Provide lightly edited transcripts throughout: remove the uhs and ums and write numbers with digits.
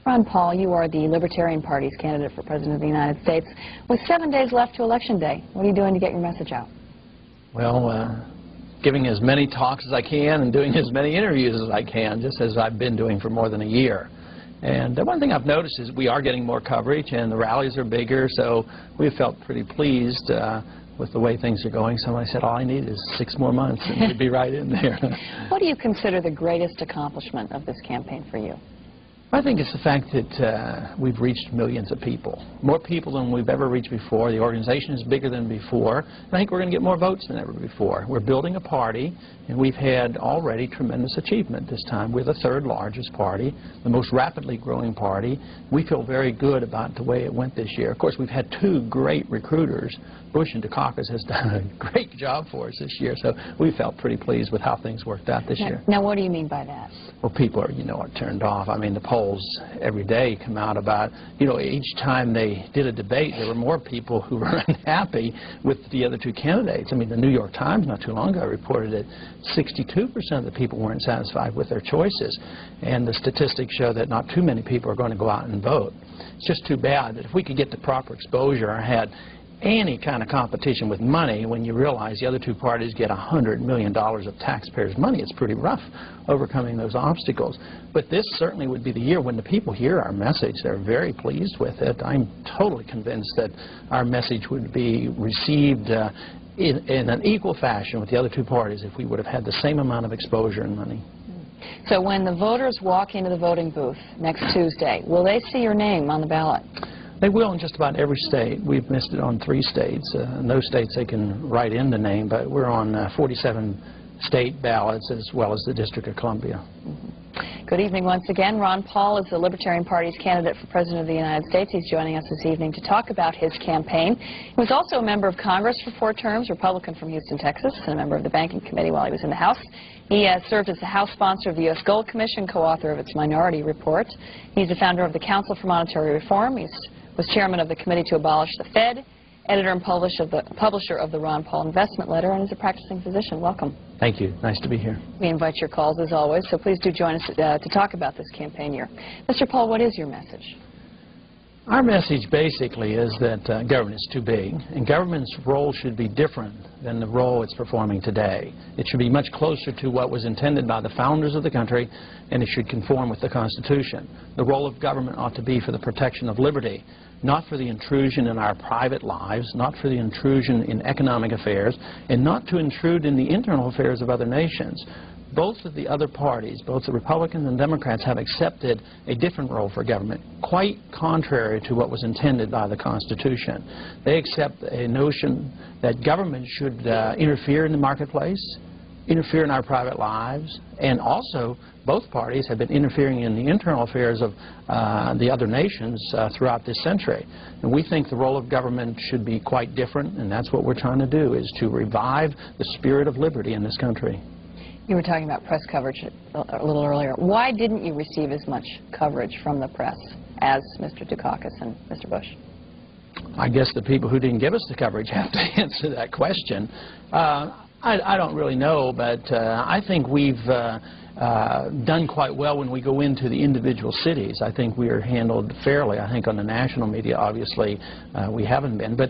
Ron Paul, you are the Libertarian Party's candidate for President of the United States. With 7 days left to Election Day, what are you doing to get your message out? Well, giving as many talks as I can and doing as many interviews as I can, just as I've been doing for more than a year. And one thing I've noticed is we are getting more coverage and the rallies are bigger, so we felt pretty pleased with the way things are going. Somebody said, all I need is 6 more months and we'd be right in there. What do you consider the greatest accomplishment of this campaign for you? I think it's the fact that we've reached millions of people. More people than we've ever reached before. The organization is bigger than before. And I think we're going to get more votes than ever before. We're building a party, and we've had already tremendous achievement this time. We're the 3rd largest party, the most rapidly growing party. We feel very good about the way it went this year. Of course, we've had 2 great recruiters. Bush and Dukakis has done a great job for us this year, so we felt pretty pleased with how things worked out this year. Now, what do you mean by that? Well, people are, are turned off. I mean, the polls every day come out about, each time they did a debate, there were more people who were unhappy with the other 2 candidates. I mean, the New York Times not too long ago reported that 62% of the people weren't satisfied with their choices. And the statistics show that not too many people are going to go out and vote. It's just too bad that if we could get the proper exposure or had any kind of competition with money, when you realize the other 2 parties get $100 million of taxpayers' money, it's pretty rough overcoming those obstacles. But this certainly would be the year when the people hear our message. They're very pleased with it. I'm totally convinced that our message would be received in an equal fashion with the other 2 parties if we would have had the same amount of exposure and money. So when the voters walk into the voting booth next Tuesday, will they see your name on the ballot? They will in just about every state. We've missed it on 3 states. In those states they can write in the name, but we're on 47 state ballots as well as the District of Columbia. Good evening once again. Ron Paul is the Libertarian Party's candidate for President of the United States. He's joining us this evening to talk about his campaign. He was also a member of Congress for 4 terms, Republican from Houston, Texas, and a member of the Banking Committee while he was in the House. He served as the House sponsor of the U.S. Gold Commission, co-author of its Minority Report. He's the founder of the Council for Monetary Reform. He was chairman of the Committee to Abolish the Fed, editor and publisher of the Ron Paul Investment Letter, and is a practicing physician. Welcome. Thank you. Nice to be here. We invite your calls as always, so please do join us to talk about this campaign year. Mr. Paul, what is your message? Our message basically is that government is too big, and government's role should be different than the role it's performing today. It should be much closer to what was intended by the founders of the country, and it should conform with the Constitution. The role of government ought to be for the protection of liberty, not for the intrusion in our private lives, not for the intrusion in economic affairs, and not to intrude in the internal affairs of other nations. Both of the other parties, both the Republicans and Democrats, have accepted a different role for government, quite contrary to what was intended by the Constitution. They accept a notion that government should interfere in the marketplace, interfere in our private lives, and also both parties have been interfering in the internal affairs of the other nations throughout this century. And we think the role of government should be quite different, and that's what we're trying to do, is to revive the spirit of liberty in this country. You were talking about press coverage a little earlier. Why didn't you receive as much coverage from the press as Mr. Dukakis and Mr. Bush? I guess the people who didn't give us the coverage have to answer that question. I don't really know, but I think we've done quite well when we go into the individual cities. I think we are handled fairly. I think on the national media, obviously, we haven't been. But,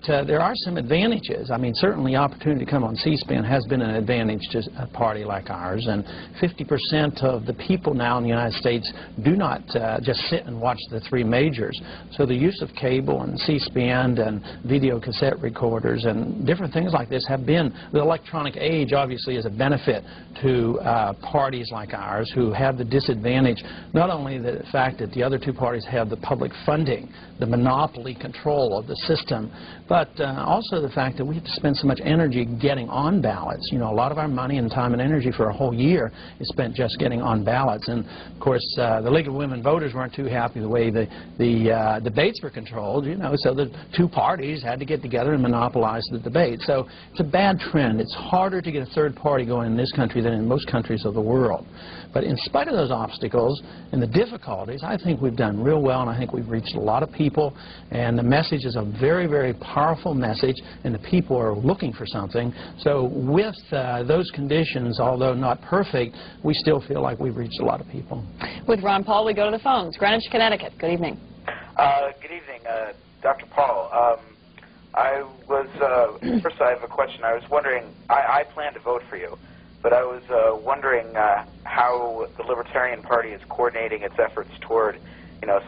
there are some advantages. I mean, certainly the opportunity to come on C-SPAN has been an advantage to a party like ours. And 50% of the people now in the United States do not just sit and watch the 3 majors. So the use of cable and C-SPAN and video cassette recorders and different things like this have been, the electronic age obviously is a benefit to parties like ours who have the disadvantage, not only the fact that the other 2 parties have the public funding, the monopoly control of the system, but also the fact that we have to spend so much energy getting on ballots. A lot of our money and time and energy for a whole year is spent just getting on ballots. And, of course, the League of Women Voters weren't too happy the way the debates were controlled, so the 2 parties had to get together and monopolize the debate. So it's a bad trend. It's harder to get a 3rd party going in this country than in most countries countries of the world. But in spite of those obstacles and the difficulties, I think we've done real well, and I think we've reached a lot of people, and the message is a very, very powerful message, and the people are looking for something. So with those conditions, although not perfect, we still feel like we've reached a lot of people. With Ron Paul, we go to the phones. Greenwich, Connecticut. Good evening. Good evening, Dr. Paul. First I have a question. I was wondering, I plan to vote for you, but I was wondering how the Libertarian Party is coordinating its efforts toward,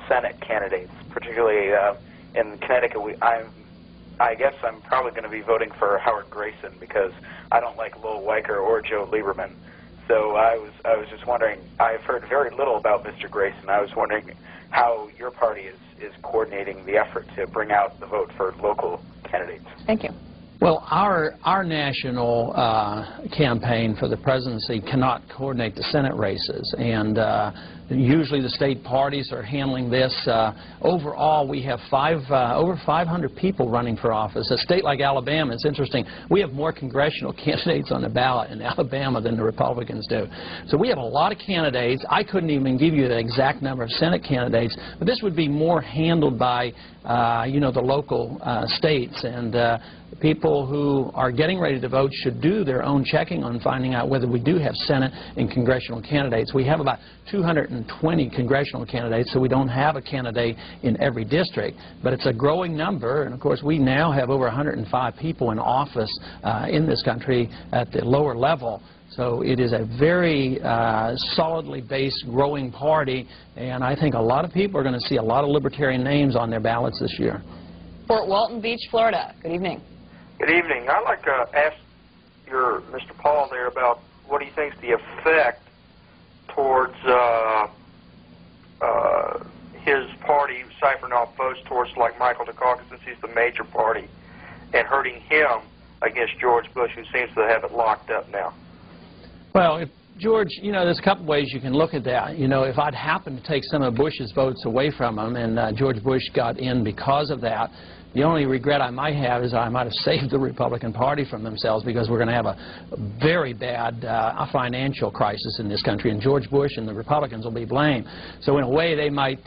Senate candidates, particularly in Connecticut. I guess I'm probably going to be voting for Howard Grayson because I don't like Lowell Weicker or Joe Lieberman. So I was just wondering, I've heard very little about Mr. Grayson. I was wondering how your party is coordinating the effort to bring out the vote for local candidates. Thank you. Well, our national campaign for the presidency cannot coordinate the Senate races, and usually the state parties are handling this. Overall, we have over 500 people running for office. A state like Alabama, it's interesting, we have more congressional candidates on the ballot in Alabama than the Republicans do. So we have a lot of candidates. I couldn't even give you the exact number of Senate candidates, but this would be more handled by the local states, and people who are getting ready to vote should do their own checking on finding out whether we do have Senate and congressional candidates. We have about 220 congressional candidates, so we don't have a candidate in every district, but it's a growing number, and of course we now have over 105 people in office in this country at the lower level. So it is a very solidly based, growing party, and I think a lot of people are going to see a lot of Libertarian names on their ballots this year. Fort Walton Beach, Florida. Good evening. Good evening. I'd like to ask Mr. Paul there about what he thinks the effect towards his party siphoning off votes towards like Michael Dukakis, since he's the major party, and hurting him against George Bush, who seems to have it locked up now. Well, George, there's a couple ways you can look at that. If I'd happened to take some of Bush's votes away from him and George Bush got in because of that, the only regret I might have is I might have saved the Republican Party from themselves, because we're going to have a very bad financial crisis in this country, and George Bush and the Republicans will be blamed. So in a way they might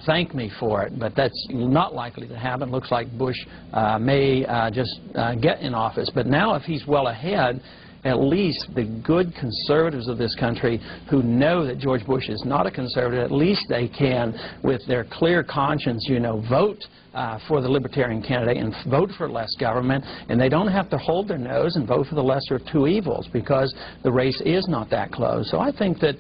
thank me for it, but that's not likely to happen. Looks like Bush may just get in office. But now if he's well ahead, at least the good conservatives of this country who know that George Bush is not a conservative, at least they can, with their clear conscience, vote for the Libertarian candidate and vote for less government, and they don't have to hold their nose and vote for the lesser of two evils, because the race is not that close. So I think that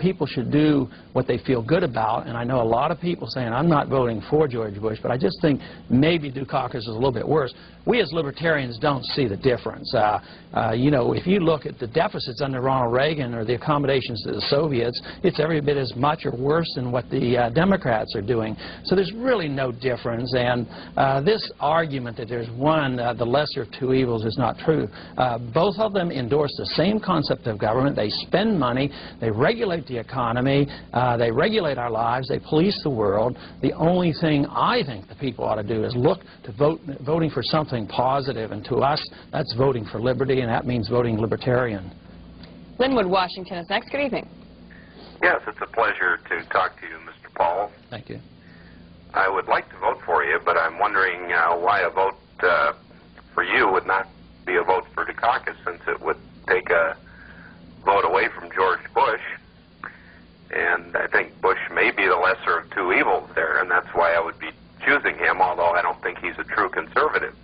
people should do what they feel good about, and I know a lot of people saying, I'm not voting for George Bush, but I just think maybe Dukakis is a little bit worse. We as Libertarians don't see the difference. If you look at the deficits under Ronald Reagan or the accommodations to the Soviets, it's every bit as much or worse than what the Democrats are doing. So there's really no difference. And this argument that there's one, the lesser of two evils, is not true. Both of them endorse the same concept of government. They spend money, they regulate the economy, they regulate our lives, they police the world. The only thing I think the people ought to do is look to voting for something positive, and to us, that's voting for liberty, and that means voting Libertarian. Linwood, Washington is next. Good evening. Yes, it's a pleasure to talk to you, Mr. Paul. Thank you. I would like to vote for you, but I'm wondering why a vote for you would not be a vote for Dukakis, since it would take a vote away from George Bush. And I think Bush may be the lesser of two evils there, and that's why I would be choosing him, although I don't think he's a true conservative.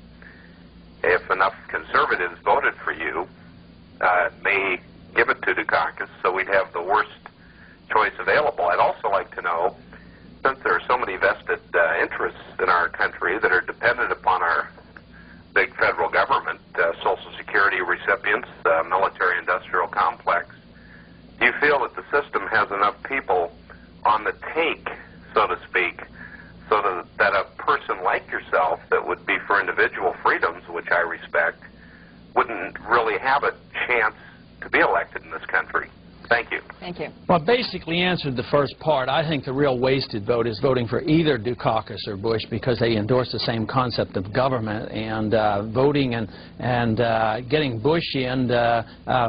If enough conservatives voted for you, it may give it to Dukakis, so we'd have the worst choice available. I'd also like to know, since there are so many vested interests in our country that are dependent upon our big federal government, Social Security recipients, military-industrial complex, do you feel that the system has enough people on the take, so to speak, so that a person like yourself that would be for individual freedoms, which I respect, wouldn't really have a chance to be elected in this country? Thank you. Thank you. Well, basically answered the first part. I think the real wasted vote is voting for either Dukakis or Bush because they endorse the same concept of government, and voting and getting Bush in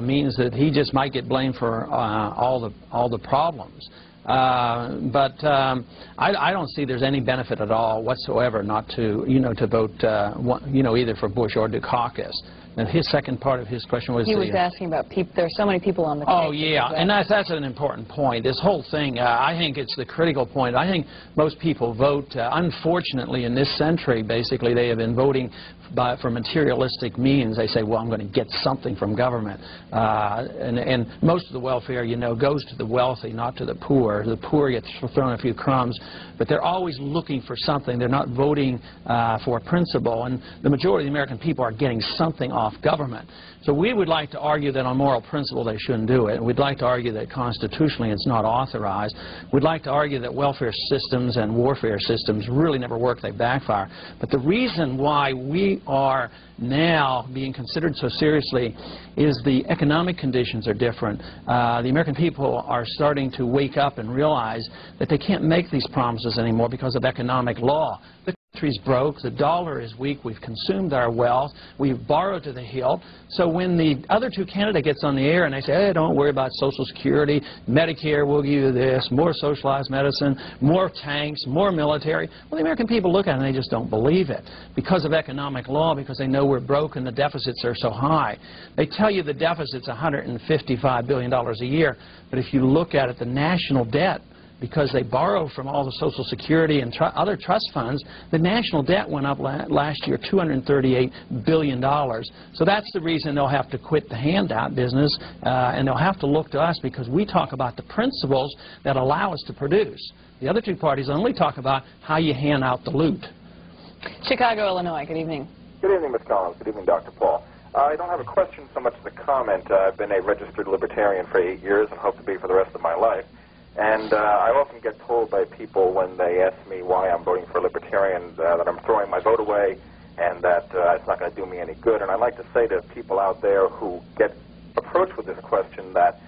means that he just might get blamed for all the problems. But I don't see there's any benefit at all whatsoever not to to vote either for Bush or Dukakis. And his second part of his question was... He was asking about people. There are so many people on the... Oh, yeah, and that's an important point. This whole thing, I think it's the critical point. I think most people vote, unfortunately, in this century, basically, they have been voting for materialistic means. They say, well, I'm going to get something from government. And most of the welfare, goes to the wealthy, not to the poor. The poor get thrown a few crumbs, but they're always looking for something. They're not voting for a principle, and the majority of the American people are getting something off government. So we would like to argue that on moral principle they shouldn't do it. We'd like to argue that constitutionally it's not authorized. We'd like to argue that welfare systems and warfare systems really never work, they backfire. But the reason why we are now being considered so seriously is the economic conditions are different. The American people are starting to wake up and realize that they can't make these promises anymore because of economic law. The country's broke, the dollar is weak, we've consumed our wealth, we've borrowed to the hilt. So when the other two candidates gets on the air and they say, hey, don't worry about Social Security, Medicare will give you this, more socialized medicine, more tanks, more military, well, the American people look at it and they just don't believe it because of economic law, because they know we're broke and the deficits are so high. They tell you the deficit's $155 billion a year, but if you look at it, the national debt, because they borrow from all the Social Security and other trust funds, the national debt went up last year $238 billion. So that's the reason they'll have to quit the handout business, and they'll have to look to us because we talk about the principles that allow us to produce. The other two parties only talk about how you hand out the loot. Chicago, Illinois. Good evening. Good evening, Ms. Collins. Good evening, Dr. Paul. I don't have a question so much as a comment. I've been a registered Libertarian for 8 years and hope to be for the rest of my life. And I often get told by people when they ask me why I'm voting for a Libertarian that I'm throwing my vote away and that it's not going to do me any good. And I'd like to say to people out there who get approached with this question that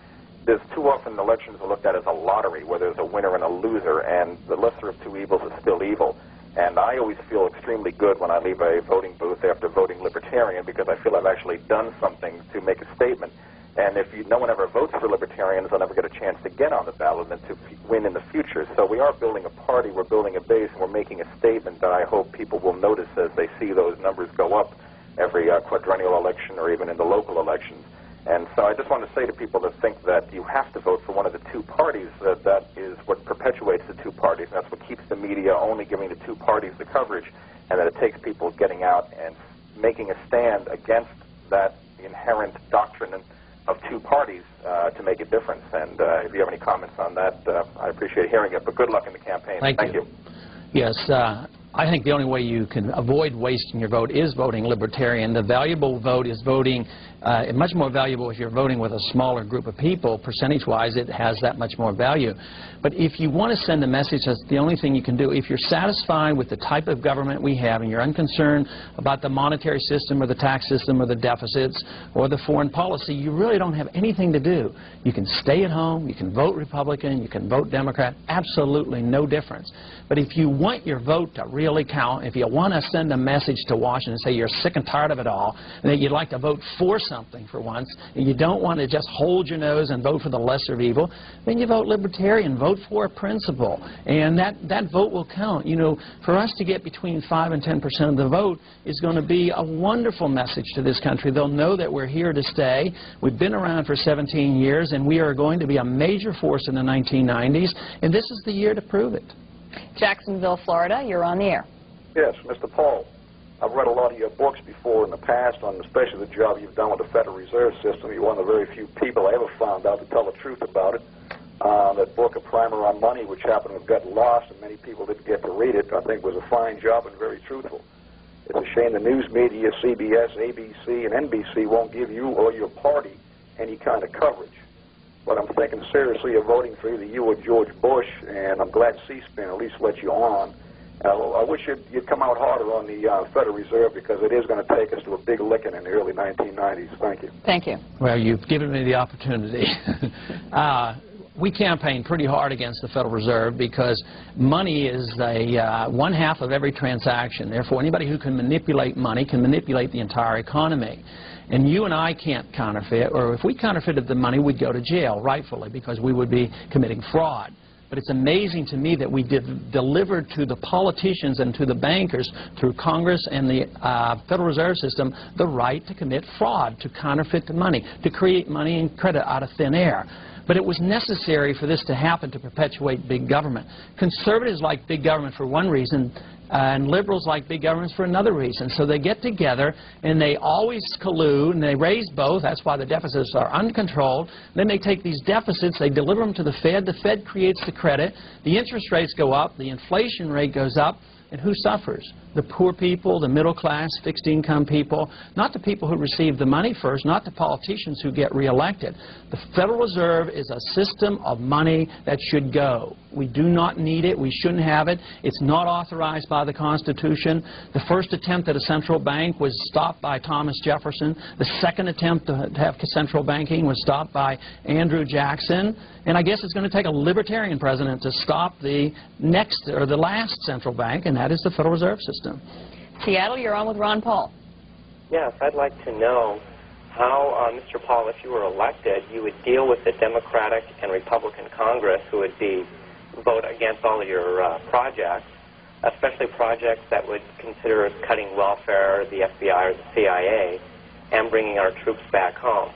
there's too often elections are looked at as a lottery where there's a winner and a loser, and the lesser of two evils is still evil. And I always feel extremely good when I leave a voting booth after voting Libertarian because I feel I've actually done something to make a statement. And if no one ever votes for Libertarians, they'll never get a chance to get on the ballot and to win in the future. So we are building a party, we're building a base, and we're making a statement that I hope people will notice as they see those numbers go up every quadrennial election or even in the local elections. And so I just want to say to people that think that you have to vote for one of the two parties, that is what perpetuates the two parties, and that's what keeps the media only giving the two parties the coverage, and that it takes people getting out and making a stand against that inherent doctrine of two parties to make a difference. And if you have any comments on that, I appreciate hearing it. But good luck in the campaign. Thank you. Yes, I think the only way you can avoid wasting your vote is voting Libertarian. The valuable vote is voting, much more valuable if you're voting with a smaller group of people. Percentage-wise, it has that much more value. But if you want to send a message, that's the only thing you can do. If you're satisfied with the type of government we have and you're unconcerned about the monetary system or the tax system or the deficits or the foreign policy, you really don't have anything to do. You can stay at home, you can vote Republican, you can vote Democrat, absolutely no difference. But if you want your vote to really count, if you want to send a message to Washington and say you're sick and tired of it all, and that you'd like to vote for something for once, and you don't want to just hold your nose and vote for the lesser of evil, then you vote Libertarian, vote for a principle, and that vote will count. You know, for us to get between 5 and 10% of the vote is going to be a wonderful message to this country. They'll know that we're here to stay. We've been around for 17 years, and we are going to be a major force in the 1990s, and this is the year to prove it. Jacksonville, Florida, you're on the air. Yes, Mr. Paul, I've read a lot of your books before in the past, on especially the job you've done with the Federal Reserve System. You're one of the very few people I ever found out to tell the truth about it. That book, A Primer on Money, which happened to have got lost and many people didn't get to read it, I think was a fine job and very truthful. It's a shame the news media, CBS, ABC, and NBC won't give you or your party any kind of coverage. But I'm thinking seriously of voting for either you or George Bush, and I'm glad C-SPAN at least let you on. I wish you'd come out harder on the Federal Reserve, because it is going to take us to a big licking in the early 1990s. Thank you. Thank you. Well, you've given me the opportunity. We campaign pretty hard against the Federal Reserve because money is one half of every transaction. Therefore, anybody who can manipulate money can manipulate the entire economy. And you and I can't counterfeit, or if we counterfeited the money, we'd go to jail, rightfully, because we would be committing fraud. But it's amazing to me that we delivered to the politicians and to the bankers through Congress and the Federal Reserve System the right to commit fraud, to counterfeit the money, to create money and credit out of thin air. But it was necessary for this to happen to perpetuate big government. Conservatives like big government for one reason, and liberals like big governments for another reason. So they get together and they always collude and they raise both. That's why the deficits are uncontrolled. Then they take these deficits, they deliver them to the Fed. The Fed creates the credit. The interest rates go up. The inflation rate goes up. And who suffers? The poor people, the middle class, fixed income people, not the people who receive the money first, not the politicians who get reelected. The Federal Reserve is a system of money that should go. We do not need it. We shouldn't have it. It's not authorized by the Constitution. The first attempt at a central bank was stopped by Thomas Jefferson. The second attempt to have central banking was stopped by Andrew Jackson. And I guess it's going to take a libertarian president to stop the next or the last central bank, and that is the Federal Reserve System. Seattle, you're on with Ron Paul. Yes, I'd like to know how, Mr. Paul, if you were elected, you would deal with the Democratic and Republican Congress who would vote against all of your projects, especially projects that would consider cutting welfare, the FBI or the CIA, and bringing our troops back home.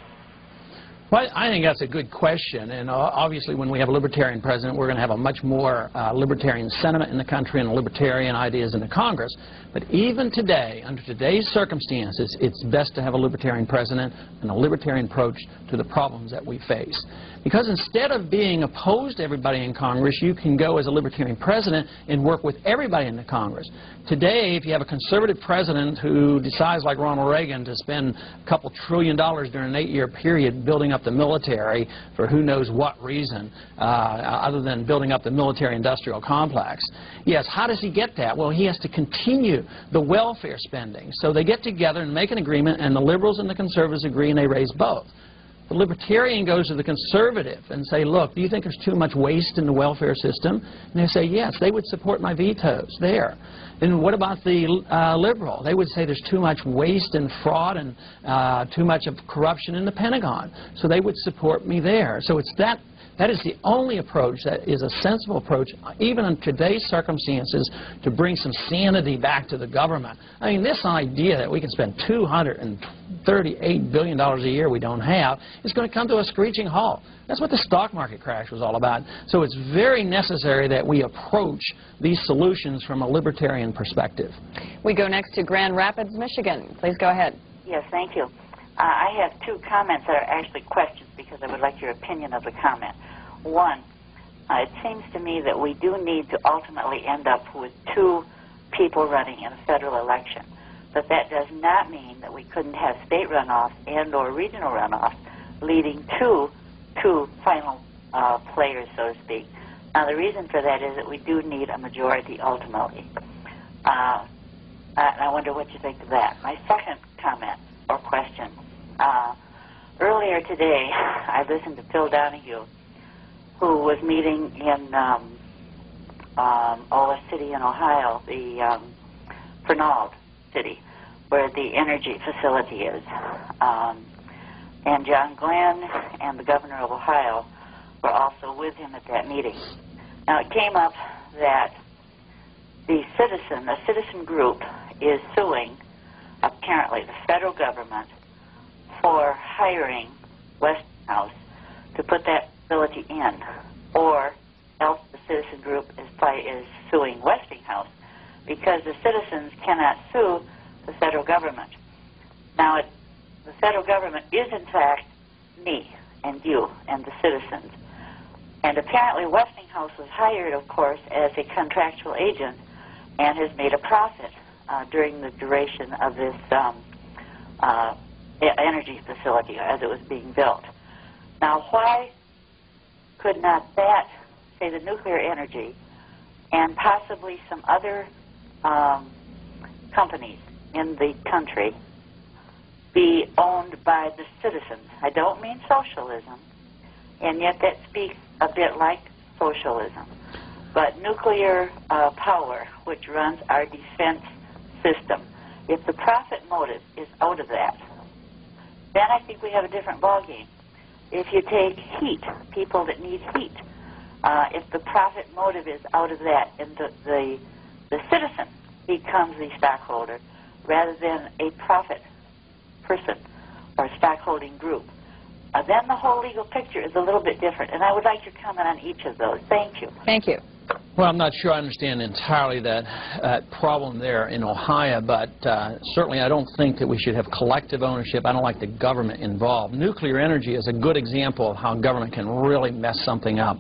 Well, I think that's a good question, and obviously when we have a libertarian president, we're going to have a much more libertarian sentiment in the country and libertarian ideas in the Congress. But even today, under today's circumstances, it's best to have a libertarian president and a libertarian approach to the problems that we face. Because instead of being opposed to everybody in Congress, you can go as a libertarian president and work with everybody in the Congress. Today, if you have a conservative president who decides, like Ronald Reagan, to spend a couple $1 trillion during an 8-year period building up the military for who knows what reason, other than building up the military-industrial complex, yes, how does he get that? Well, he has to continue the welfare spending. So they get together and make an agreement, and the liberals and the conservatives agree, and they raise both. The libertarian goes to the conservative and say, look, do you think there's too much waste in the welfare system? And they say, yes. They would support my vetoes there. And what about the liberal? They would say there's too much waste and fraud and too much of corruption in the Pentagon. So they would support me there. So it's that is the only approach that is a sensible approach, even in today's circumstances, to bring some sanity back to the government. I mean, this idea that we can spend $238 billion a year we don't have is going to come to a screeching halt. That's what the stock market crash was all about. So it's very necessary that we approach these solutions from a libertarian perspective. We go next to Grand Rapids, Michigan. Please go ahead. Yes, thank you. I have two comments that are actually questions because I would like your opinion of the comment. One, it seems to me that we do need to ultimately end up with two people running in a federal election. But that does not mean that we couldn't have state runoff and or regional runoff leading to two final players, so to speak. Now, the reason for that is that we do need a majority ultimately. I wonder what you think of that. My second comment or question. Earlier today, I listened to Phil Donahue, who was meeting in a city in Ohio, the Fernald city, where the energy facility is. And John Glenn and the governor of Ohio were also with him at that meeting. Now, it came up that a citizen group is suing, apparently, the federal government for hiring Westinghouse to put that facility in, or else the citizen group is suing Westinghouse because the citizens cannot sue the federal government. Now, the federal government is, in fact, me and you and the citizens. And apparently Westinghouse was hired, of course, as a contractual agent and has made a profit during the duration of this energy facility as it was being built. Now, why could not that, say the nuclear energy and possibly some other companies in the country be owned by the citizens. I don't mean socialism, and yet that speaks a bit like socialism. But nuclear power, which runs our defense system, if the profit motive is out of that, then I think we have a different ballgame. If you take heat, people that need heat, if the profit motive is out of that and the citizen becomes the stockholder rather than a profit person or stockholding group, then the whole legal picture is a little bit different. And I would like your comment on each of those. Thank you. Thank you. Well, I'm not sure I understand entirely that problem there in Ohio, but certainly I don't think that we should have collective ownership. I don't like the government involved. Nuclear energy is a good example of how government can really mess something up.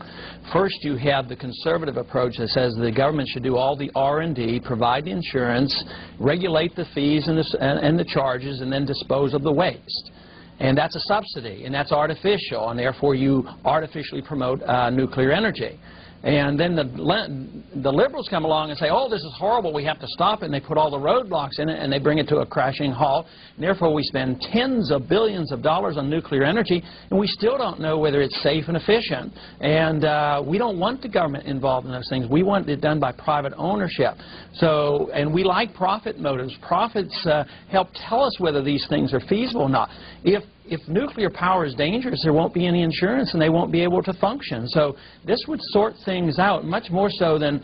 First, you have the conservative approach that says the government should do all the R&D, provide the insurance, regulate the fees and the charges, and then dispose of the waste. And that's a subsidy, and that's artificial, and therefore you artificially promote nuclear energy. And then the liberals come along and say, oh, this is horrible, we have to stop it, and they put all the roadblocks in it, and they bring it to a crashing halt. And therefore, we spend tens of billions of dollars on nuclear energy, and we still don't know whether it's safe and efficient. And we don't want the government involved in those things. We want it done by private ownership. So, and we like profit motives. Profits help tell us whether these things are feasible or not. If nuclear power is dangerous, there won't be any insurance and they won't be able to function. So this would sort things out much more so than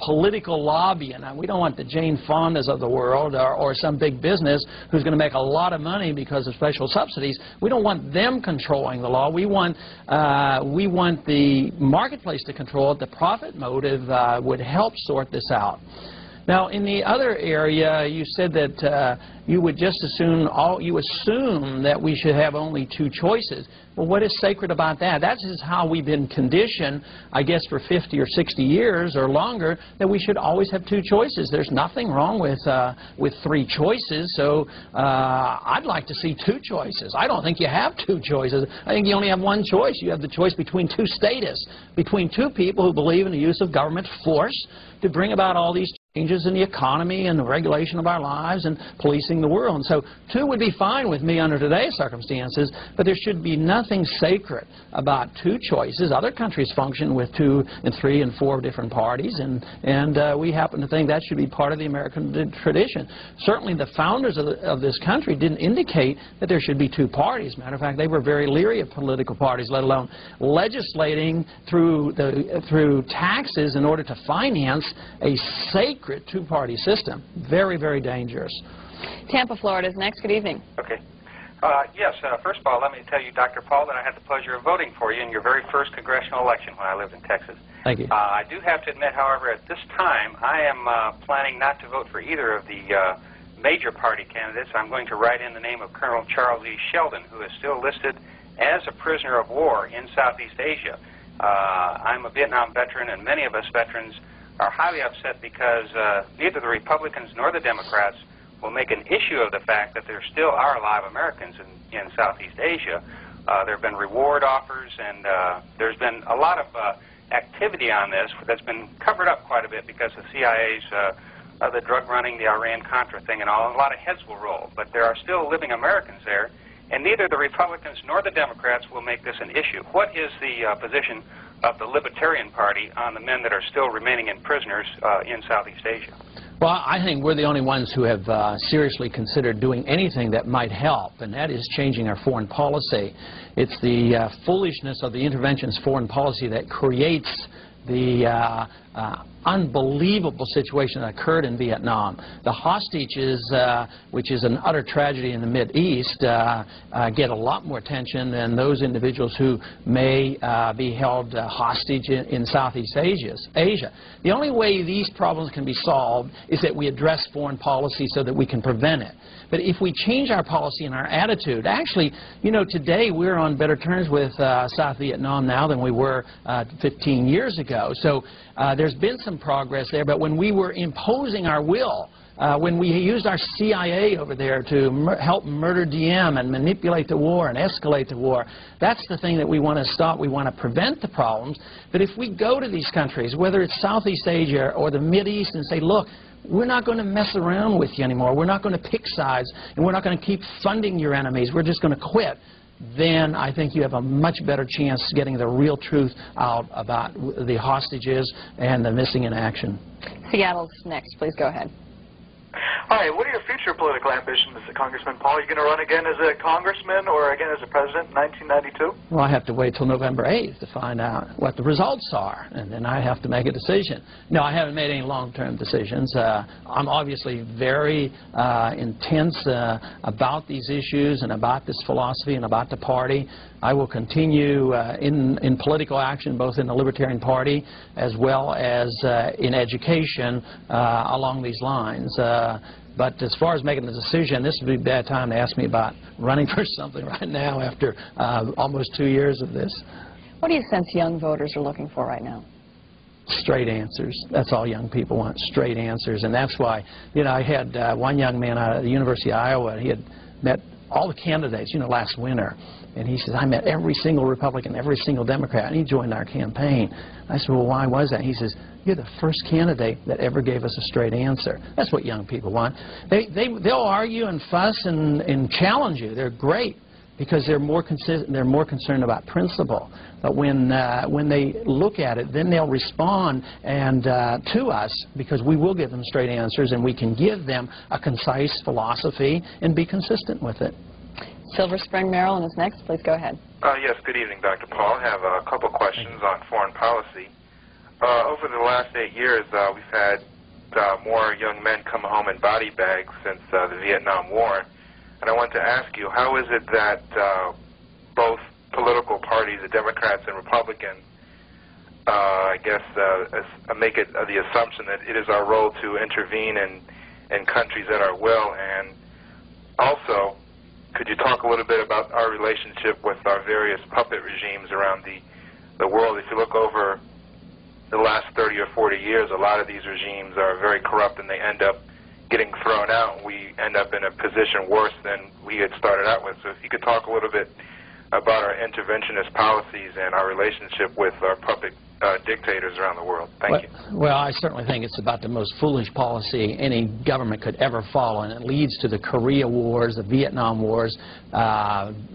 political lobbying. We don't want the Jane Fondas of the world or some big business who's going to make a lot of money because of special subsidies. We don't want them controlling the law. We want the marketplace to control it. The profit motive would help sort this out. Now, in the other area, you said that you would just assume that we should have only two choices. Well, what is sacred about that? That is how we've been conditioned, I guess, for 50 or 60 years or longer, that we should always have two choices. There's nothing wrong with three choices, so I'd like to see two choices. I don't think you have two choices. I think you only have one choice. You have the choice between two statists, between two people who believe in the use of government force to bring about all these changes in the economy and the regulation of our lives and policing the world. And so two would be fine with me under today's circumstances, but there should be nothing sacred about two choices. Other countries function with 2 and 3 and 4 different parties, and we happen to think that should be part of the American tradition. Certainly the founders of this country didn't indicate that there should be two parties. Matter of fact, they were very leery of political parties, let alone legislating through taxes in order to finance a sacred two-party system. Very, very dangerous. Tampa, Florida is next. Good evening. Okay. Yes, first of all, let me tell you, Dr. Paul, that I had the pleasure of voting for you in your very first congressional election when I lived in Texas. Thank you. I do have to admit, however, at this time, I am planning not to vote for either of the major party candidates. I'm going to write in the name of Colonel Charles E. Sheldon, who is still listed as a prisoner of war in Southeast Asia. I'm a Vietnam veteran, and many of us veterans are highly upset because neither the Republicans nor the Democrats will make an issue of the fact that there still are alive Americans in Southeast Asia. There have been reward offers, and there's been a lot of activity on this that's been covered up quite a bit because the CIA's the drug running, the Iran-Contra thing and all, and a lot of heads will roll. But there are still living Americans there, and neither the Republicans nor the Democrats will make this an issue. What is the position of the Libertarian Party on the men that are still remaining in prisoners in Southeast Asia? Well, I think we're the only ones who have seriously considered doing anything that might help, and that is changing our foreign policy. It's the foolishness of the interventionist foreign policy that creates the unbelievable situation that occurred in Vietnam. The hostages, which is an utter tragedy in the Mideast, get a lot more attention than those individuals who may be held hostage in Southeast Asia. The only way these problems can be solved is that we address foreign policy so that we can prevent it. But if we change our policy and our attitude, actually, you know, today we're on better terms with South Vietnam now than we were 15 years ago. So there's been some progress there, but when we were imposing our will, when we used our CIA over there to help murder Diem and manipulate the war and escalate the war, that's the thing that we want to stop. We want to prevent the problems. But if we go to these countries, whether it's Southeast Asia or the Mideast, and say, look, we're not going to mess around with you anymore. We're not going to pick sides, and we're not going to keep funding your enemies. We're just going to quit. Then I think you have a much better chance of getting the real truth out about the hostages and the missing in action. Seattle's next. Please go ahead. Hi, what are your future political ambitions, Congressman Paul? Are you going to run again as a congressman or again as a president in 1992? Well, I have to wait till November 8th to find out what the results are, and then I have to make a decision. No, I haven't made any long-term decisions. I'm obviously very intense about these issues and about this philosophy and about the party. I will continue in political action, both in the Libertarian Party as well as in education along these lines. But as far as making the decision, this would be a bad time to ask me about running for something right now after almost 2 years of this. What do you sense young voters are looking for right now? Straight answers. That's all young people want, straight answers. And that's why, you know, I had one young man out of the University of Iowa. He had met all the candidates, you know, last winter. And he says, I met every single Republican, every single Democrat, and he joined our campaign. I said, well, why was that? He says, you're the first candidate that ever gave us a straight answer. That's what young people want. They'll argue and fuss and challenge you. They're great because they're more concerned about principle. But when they look at it, then they'll respond and to us, because we will give them straight answers and we can give them a concise philosophy and be consistent with it. Silver Spring, Maryland is next. Please go ahead. Yes, good evening, Dr. Paul. I have a couple questions on foreign policy. Over the last 8 years, we've had more young men come home in body bags since the Vietnam War. And I want to ask you, how is it that both political parties, the Democrats and Republicans, I guess, make it the assumption that it is our role to intervene in countries at our will? And also, could you talk a little bit about our relationship with our various puppet regimes around the world? If you look over the last 30 or 40 years, a lot of these regimes are very corrupt and they end up getting thrown out. We end up in a position worse than we had started out with. So if you could talk a little bit about our interventionist policies and our relationship with our puppet dictators around the world. Thank you. Well, I certainly think it's about the most foolish policy any government could ever follow, and it leads to the Korea Wars, the Vietnam Wars,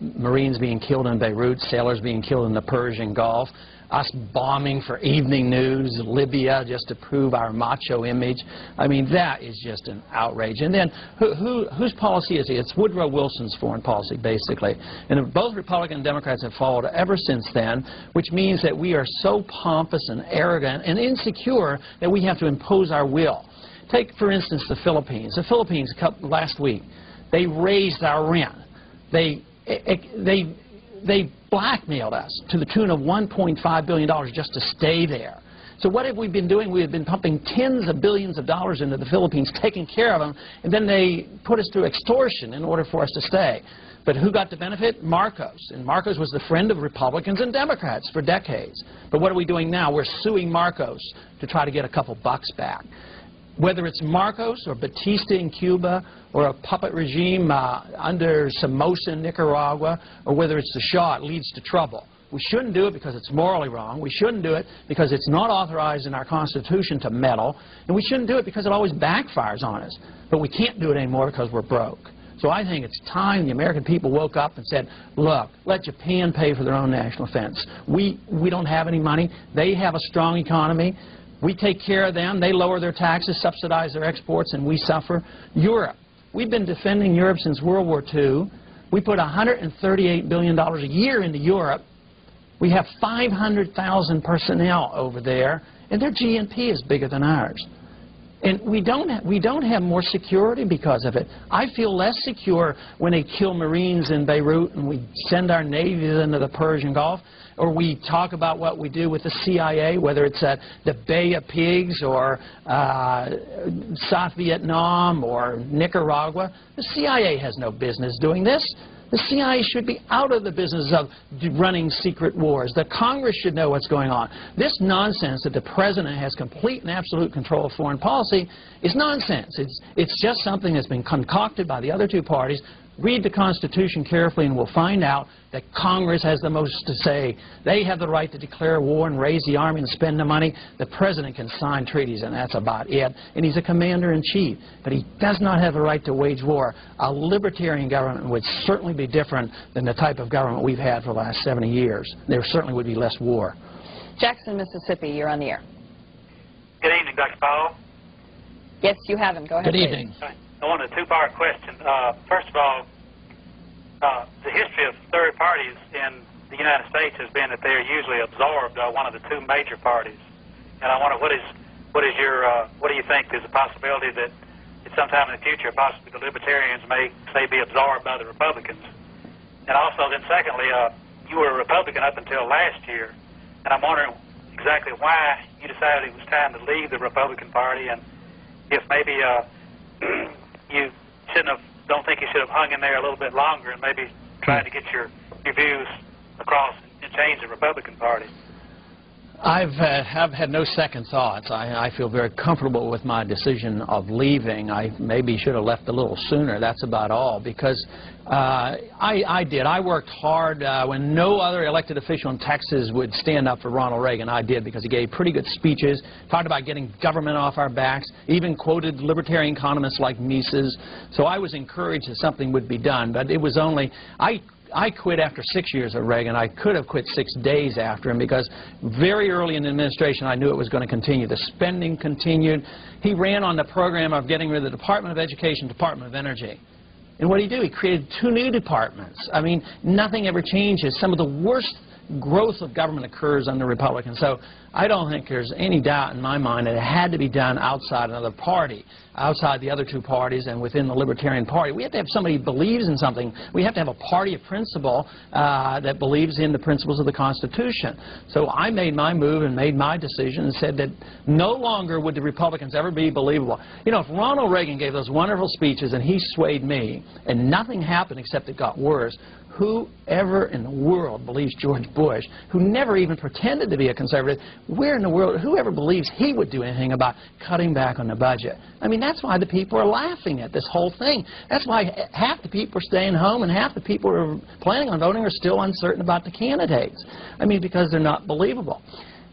Marines being killed in Beirut, sailors being killed in the Persian Gulf, us bombing for evening news, Libya, just to prove our macho image. I mean, that is just an outrage. And then, whose policy is it? It's Woodrow Wilson's foreign policy, basically. And both Republicans and Democrats have followed ever since then, which means that we are so pompous and arrogant and insecure that we have to impose our will. Take, for instance, the Philippines. The Philippines, last week, they raised our rent. They blackmailed us to the tune of $1.5 billion just to stay there. So what have we been doing? We have been pumping tens of billions of dollars into the Philippines, taking care of them, and then they put us through extortion in order for us to stay. But who got the benefit? Marcos. And Marcos was the friend of Republicans and Democrats for decades. But what are we doing now? We're suing Marcos to try to get a couple bucks back. Whether it's Marcos or Batista in Cuba or a puppet regime under Somoza in Nicaragua, or whether it's the Shah, it leads to trouble. We shouldn't do it because it's morally wrong. We shouldn't do it because it's not authorized in our Constitution to meddle. And we shouldn't do it because it always backfires on us. But we can't do it anymore because we're broke. So I think it's time the American people woke up and said, look, let Japan pay for their own national defense. We don't have any money. They have a strong economy. We take care of them. They lower their taxes, subsidize their exports, and we suffer. Europe. We've been defending Europe since World War II. We put $138 billion a year into Europe. We have 500,000 personnel over there, and their GNP is bigger than ours. And we don't have more security because of it. I feel less secure when they kill Marines in Beirut and we send our navies into the Persian Gulf, or we talk about what we do with the CIA, whether it's the Bay of Pigs or South Vietnam or Nicaragua. The CIA has no business doing this. The CIA should be out of the business of running secret wars. The Congress should know what's going on. This nonsense that the President has complete and absolute control of foreign policy is nonsense. It's just something that's been concocted by the other two parties. Read the Constitution carefully and we'll find out that Congress has the most to say. They have the right to declare war and raise the army and spend the money. The President can sign treaties and that's about it. And he's a commander-in-chief. But he does not have the right to wage war. A libertarian government would certainly be different than the type of government we've had for the last 70 years. There certainly would be less war. Jackson, Mississippi, you're on the air. Good evening, Dr. Powell. Yes, you have him. Go ahead, Good evening. I want a two-part question. First of all, the history of third parties in the United States has been that they're usually absorbed one of the two major parties. And I wonder what do you think is a possibility that at some time in the future possibly the Libertarians may, say, be absorbed by the Republicans? And also then secondly, you were a Republican up until last year, and I'm wondering exactly why you decided it was time to leave the Republican Party, and if maybe you don't think you should have hung in there a little bit longer and maybe tried to get your views across and change the Republican Party. I've had no second thoughts. I feel very comfortable with my decision of leaving. I maybe should have left a little sooner. That's about all, because I did. I worked hard when no other elected official in Texas would stand up for Ronald Reagan. I did, because he gave pretty good speeches, talked about getting government off our backs, even quoted libertarian economists like Mises. So I was encouraged that something would be done, but it was only... I quit after 6 years of Reagan. I could have quit 6 days after him, because very early in the administration I knew it was going to continue. The spending continued. He ran on the program of getting rid of the Department of Education, Department of Energy. And what did he do? He created 2 new departments. I mean, nothing ever changes. Some of the worst growth of government occurs under Republicans. So I don't think there's any doubt in my mind that it had to be done outside another party, outside the other two parties and within the Libertarian Party. We have to have somebody who believes in something. We have to have a party of principle that believes in the principles of the Constitution. So I made my move and made my decision and said that no longer would the Republicans ever be believable. You know, if Ronald Reagan gave those wonderful speeches and he swayed me and nothing happened except it got worse, whoever in the world believes George Bush, who never even pretended to be a conservative, where in the world, whoever believes he would do anything about cutting back on the budget? I mean, that's why the people are laughing at this whole thing. That's why half the people are staying home and half the people who are planning on voting are still uncertain about the candidates. I mean, because they're not believable.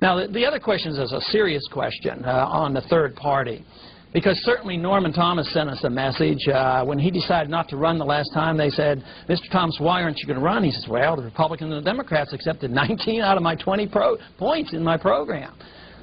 Now, the other question is a serious question on the third party. Because certainly Norman Thomas sent us a message. When he decided not to run the last time, they said, Mr. Thomas, why aren't you going to run? He says, well, the Republicans and the Democrats accepted 19 out of my 20 points in my program.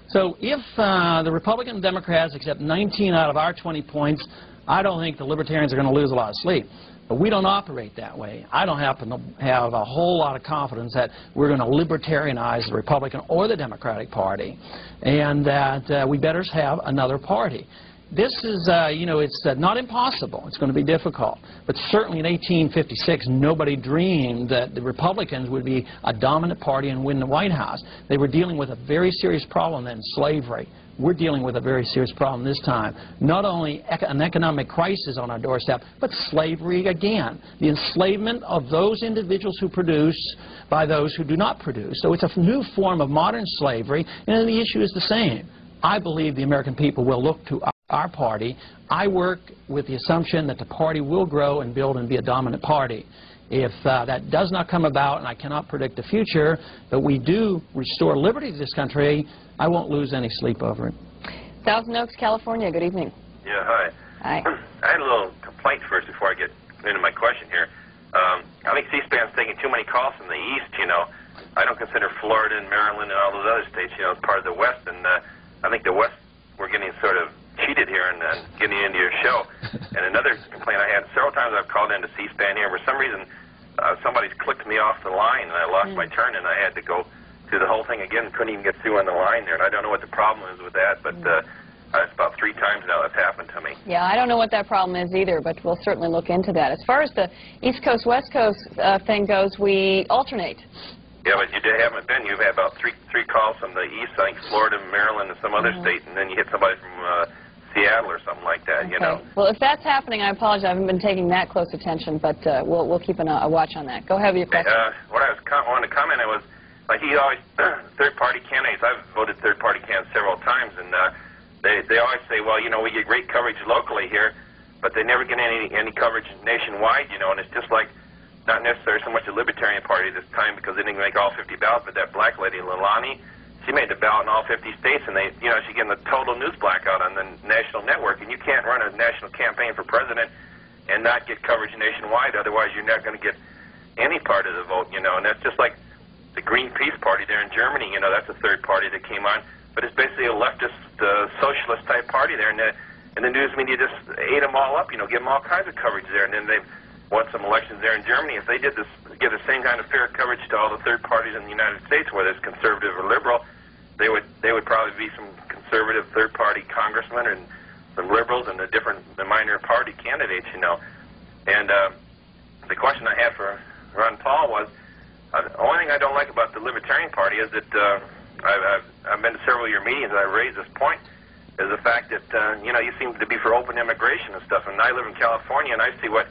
So if the Republicans and Democrats accept 19 out of our 20 points, I don't think the Libertarians are going to lose a lot of sleep. But we don't operate that way. I don't happen to have a whole lot of confidence that we're going to libertarianize the Republican or the Democratic Party, and that we better have another party. This is, you know, it's not impossible. It's going to be difficult. But certainly in 1856, nobody dreamed that the Republicans would be a dominant party and win the White House. They were dealing with a very serious problem then, slavery. We're dealing with a very serious problem this time. Not only an economic crisis on our doorstep, but slavery again. The enslavement of those individuals who produce by those who do not produce. So it's a new form of modern slavery, and the issue is the same. I believe the American people will look to our party. I work with the assumption that the party will grow and build and be a dominant party. If that does not come about, and I cannot predict the future, but we do restore liberty to this country, I won't lose any sleep over it. Thousand Oaks, California. Good evening. Yeah, hi. Hi. I had a little complaint first before I get into my question here. I think C-SPAN's taking too many calls from the East, you know. I don't consider Florida and Maryland and all those other states, you know, as part of the West, and I think the West, we're getting sort of cheated here and getting into your show. And another complaint I had, several times I've called into C-SPAN here, for some reason somebody's clicked me off the line and I lost my turn and I had to go through the whole thing again, couldn't even get through on the line there. And I don't know what the problem is with that, but it's about 3 times now that's happened to me. Yeah, I don't know what that problem is either, but we'll certainly look into that. As far as the East Coast, West Coast thing goes, we alternate. Yeah, but you haven't been. You've had about three calls from the East, I think Florida, Maryland, and some other state, and then you hit somebody from Seattle or something like that, Okay. you know. Well, if that's happening, I apologize. I haven't been taking that close attention, but we'll keep a watch on that. Go ahead with your question. What I was wanted to comment on was, like, he always, third-party candidates, I've voted third-party candidates several times, and they always say, well, you know, we get great coverage locally here, but they never get any coverage nationwide, you know, and it's just like, not necessarily so much the Libertarian Party this time because they didn't make all 50 ballots, but that black lady, Lalani, she made the ballot in all 50 states, and they, you know, she's getting a total news blackout on the national network, and you can't run a national campaign for president and not get coverage nationwide, otherwise you're not going to get any part of the vote, you know, and that's just like the Greenpeace Party there in Germany, you know, that's a third party that came on, but it's basically a leftist, socialist type party there, and the news media just ate them all up, you know, give them all kinds of coverage there, and then they've won some elections there in Germany. If they did this, give the same kind of fair coverage to all the third parties in the United States, whether it's conservative or liberal, they would probably be some conservative third party congressmen and some liberals and the minor party candidates, you know. And the question I had for Ron Paul was, the only thing I don't like about the Libertarian Party is that I've been to several of your meetings and I've raised this point, is the fact that, you know, you seem to be for open immigration and stuff. And I live in California and I see what,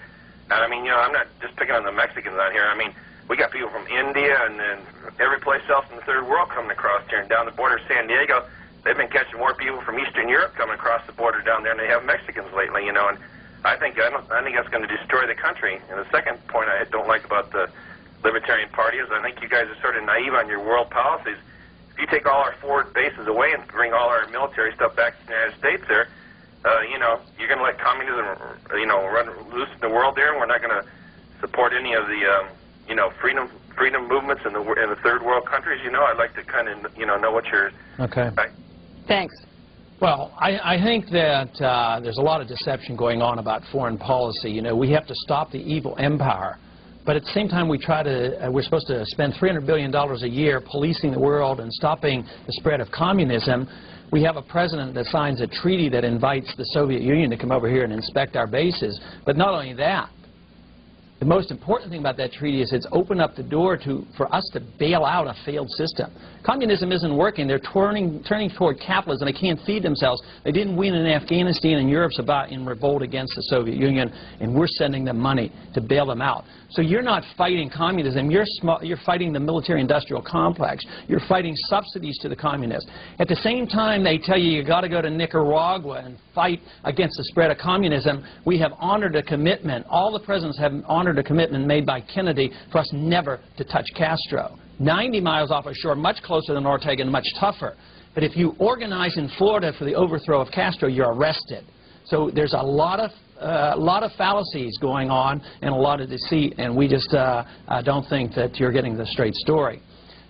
and I mean, you know, I'm not just picking on the Mexicans out here. I mean, we got people from India and every place else in the third world coming across here. And down the border of San Diego, they've been catching more people from Eastern Europe coming across the border down there than they have Mexicans lately, you know. And I think that's going to destroy the country. And the second point I don't like about the Libertarian Party is I think you guys are sort of naive on your world policies. If you take all our forward bases away and bring all our military stuff back to the United States there, you know, you're going to let communism, you know, run loose in the world there, and we're not going to support any of the, you know, freedom movements in the third world countries. You know, I'd like to kind of, you know what your... Okay. Right? Thanks. Well, I think that there's a lot of deception going on about foreign policy. You know, we have to stop the evil empire. But at the same time, we're supposed to spend $300 billion a year policing the world and stopping the spread of communism. We have a president that signs a treaty that invites the Soviet Union to come over here and inspect our bases. But not only that, the most important thing about that treaty is it's opened up the door for us to bail out a failed system. Communism isn't working. They're turning toward capitalism. They can't feed themselves. They didn't win in Afghanistan, and Europe's about in revolt against the Soviet Union, and we're sending them money to bail them out. So you're not fighting communism. You're fighting the military-industrial complex. You're fighting subsidies to the communists. At the same time, they tell you got to go to Nicaragua and fight against the spread of communism. We have honored a commitment. All the presidents have honored a commitment made by Kennedy for us never to touch Castro. 90 miles off shore, much closer than Ortega and much tougher. But if you organize in Florida for the overthrow of Castro, you're arrested. So there's a lot of fallacies going on and a lot of deceit, and we just don't think that you're getting the straight story.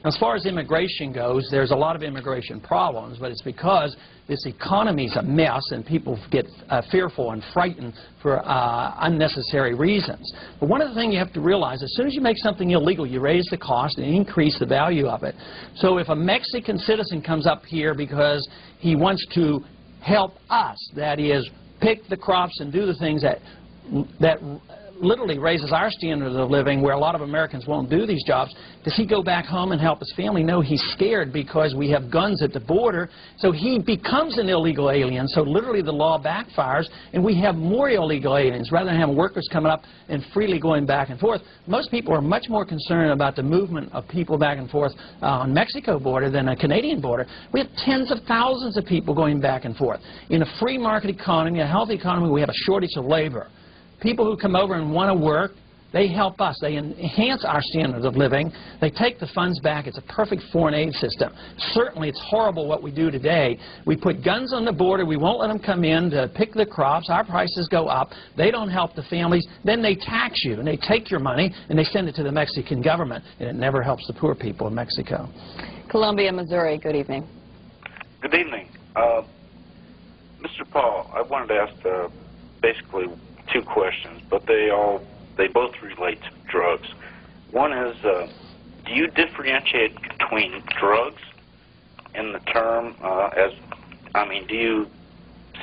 Now, as far as immigration goes, there's a lot of immigration problems, but it's because this economy's a mess and people get fearful and frightened for unnecessary reasons. But one of the things you have to realize, as soon as you make something illegal, you raise the cost and increase the value of it. So if a Mexican citizen comes up here because he wants to help us, that is, pick the crops and do the things that literally raises our standard of living, where a lot of Americans won't do these jobs, does he go back home and help his family? No, he's scared because we have guns at the border, so he becomes an illegal alien. So literally the law backfires, and we have more illegal aliens. Rather than having workers coming up and freely going back and forth, most people are much more concerned about the movement of people back and forth on Mexico border than a Canadian border. We have tens of thousands of people going back and forth. In a free market economy, a healthy economy, we have a shortage of labor. People who come over and want to work, they help us. They enhance our standards of living. They take the funds back. It's a perfect foreign aid system. Certainly, it's horrible what we do today. We put guns on the border. We won't let them come in to pick the crops. Our prices go up. They don't help the families. Then they tax you, and they take your money, and they send it to the Mexican government, and it never helps the poor people in Mexico. Columbia, Missouri. Good evening. Good evening. Mr. Paul, I wanted to ask basically two questions, but they both relate to drugs. One is, do you differentiate between drugs in the term do you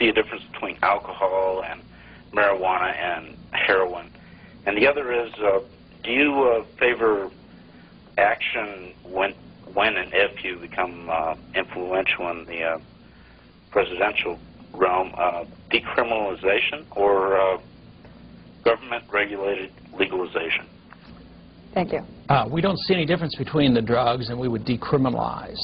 see a difference between alcohol and marijuana and heroin? And the other is, do you favor action when and if you become influential in the presidential realm, decriminalization or government-regulated legalization? Thank you. We don't see any difference between the drugs, and we would decriminalize.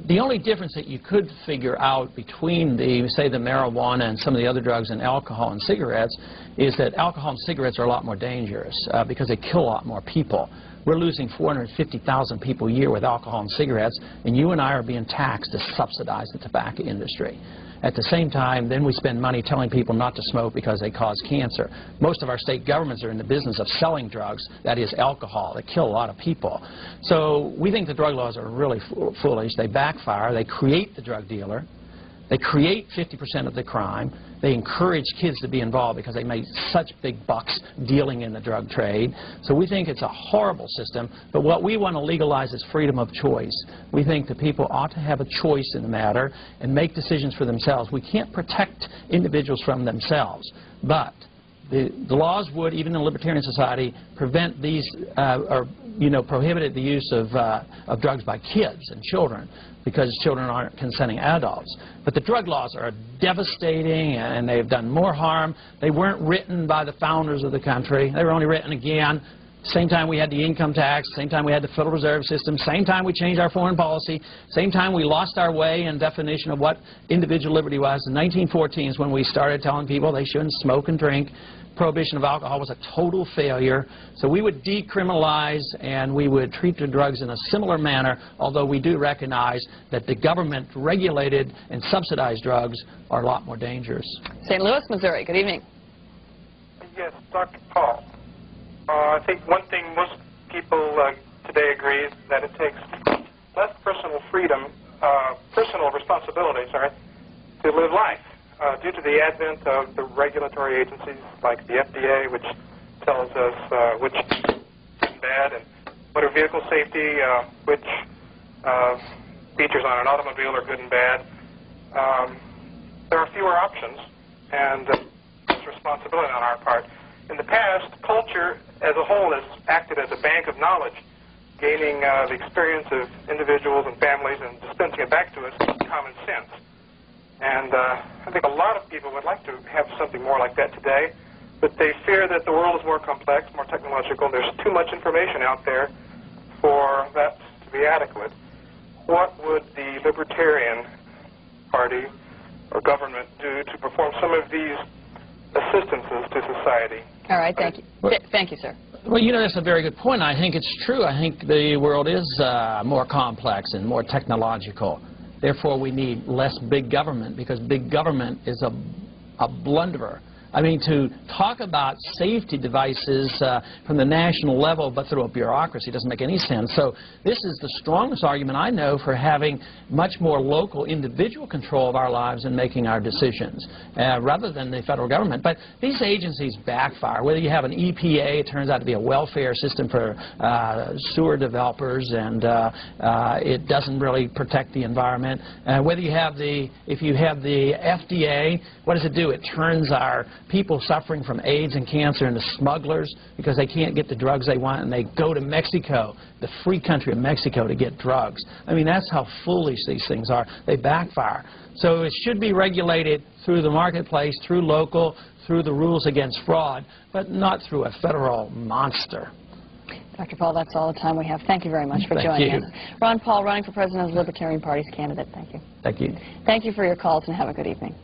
The only difference that you could figure out between say the marijuana and some of the other drugs and alcohol and cigarettes is that alcohol and cigarettes are a lot more dangerous because they kill a lot more people. We're losing 450,000 people a year with alcohol and cigarettes, and you and I are being taxed to subsidize the tobacco industry. At the same time, then we spend money telling people not to smoke because they cause cancer. Most of our state governments are in the business of selling drugs, that is alcohol, that kill a lot of people. So we think the drug laws are really foolish. They backfire. They create the drug dealer. They create 50% of the crime. They encourage kids to be involved because they make such big bucks dealing in the drug trade. So we think it's a horrible system, but what we want to legalize is freedom of choice. We think that people ought to have a choice in the matter and make decisions for themselves. We can't protect individuals from themselves, but the laws would, even in a libertarian society, prevent these or prohibited the use of drugs by kids and children, because children aren't consenting adults. But the drug laws are devastating, and they've done more harm. They weren't written by the founders of the country. They were only written again same time we had the income tax, same time we had the Federal Reserve System, same time we changed our foreign policy, same time we lost our way in definition of what individual liberty was. In 1914 is when we started telling people they shouldn't smoke and drink. Prohibition of alcohol was a total failure. So we would decriminalize and we would treat the drugs in a similar manner, although we do recognize that the government-regulated and subsidized drugs are a lot more dangerous. St. Louis, Missouri. Good evening. Yes, Dr. Paul. I think one thing most people today agree is that it takes less personal freedom, personal responsibility, to live life. Due to the advent of the regulatory agencies like the FDA, which tells us which is good and bad, and motor vehicle safety, which features on an automobile are good and bad, there are fewer options, and it's responsibility on our part. In the past, culture as a whole has acted as a bank of knowledge, gaining the experience of individuals and families and dispensing it back to us with common sense. And I think a lot of people would like to have something more like that today, but they fear that the world is more complex, more technological. There's too much information out there for that to be adequate. What would the Libertarian Party or government do to perform some of these assistances to society? All right, thank you. Thank you, sir. Well, you know, that's a very good point. I think it's true. I think the world is more complex and more technological. Therefore, we need less big government, because big government is a blunderer. I mean, to talk about safety devices from the national level but through a bureaucracy doesn't make any sense. So this is the strongest argument I know for having much more local individual control of our lives and making our decisions rather than the federal government. But these agencies backfire. Whether you have an EPA, it turns out to be a welfare system for sewer developers, and it doesn't really protect the environment. Whether you have if you have the FDA, what does it do? It turns our people suffering from AIDS and cancer into smugglers because they can't get the drugs they want, and they go to Mexico, the free country of Mexico, to get drugs. I mean, that's how foolish these things are. They backfire. So it should be regulated through the marketplace, through local, through the rules against fraud, but not through a federal monster. Dr. Paul, that's all the time we have. Thank you very much for joining us. Ron Paul, running for president of the Libertarian Party's candidate. Thank you. Thank you. Thank you for your calls, and have a good evening.